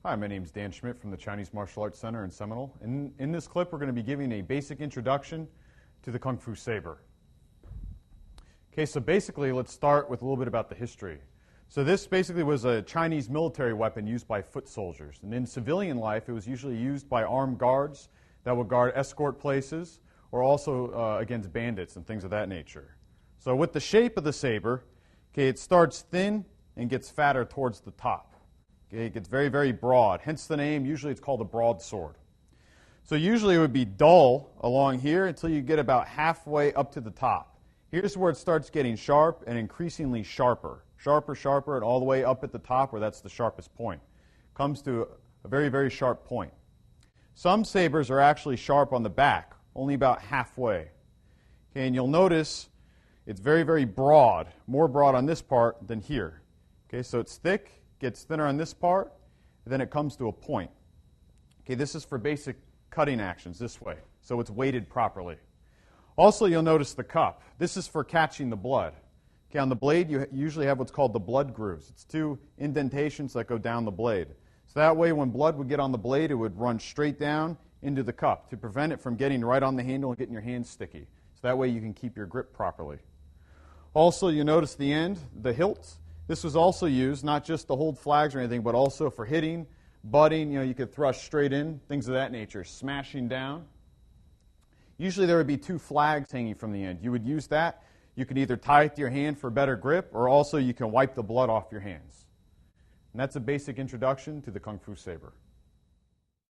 Hi, my name is Dan Schmidt from the Chinese Martial Arts Center in Seminole. In this clip, we're going to be giving a basic introduction to the Kung Fu Saber. Okay, so basically, let's start with a little bit about the history. So this basically was a Chinese military weapon used by foot soldiers. And in civilian life, it was usually used by armed guards that would guard escort places or also against bandits and things of that nature. So with the shape of the saber, okay, it starts thin and gets fatter towards the top. Okay, it gets very, very broad, hence the name. Usually it's called a broadsword. So usually it would be dull along here until you get about halfway up to the top. Here's where it starts getting sharp and increasingly sharper. Sharper, sharper, and all the way up at the top where that's the sharpest point. Comes to a very, very sharp point. Some sabers are actually sharp on the back, only about halfway. Okay, and you'll notice it's very, very broad, more broad on this part than here. Okay, so it's thick, gets thinner on this part, and then it comes to a point. Okay, this is for basic cutting actions this way, so it's weighted properly. Also, you'll notice the cup. This is for catching the blood. Okay, on the blade, you usually have what's called the blood grooves. It's two indentations that go down the blade. So that way, when blood would get on the blade, it would run straight down into the cup to prevent it from getting right on the handle and getting your hands sticky. So that way, you can keep your grip properly. Also, you notice the end, the hilt. This was also used not just to hold flags or anything, but also for hitting, butting. You could thrust straight in, things of that nature, smashing down. Usually there would be two flags hanging from the end. You would use that. You could either tie it to your hand for better grip, or also you can wipe the blood off your hands. And that's a basic introduction to the Kung Fu Saber.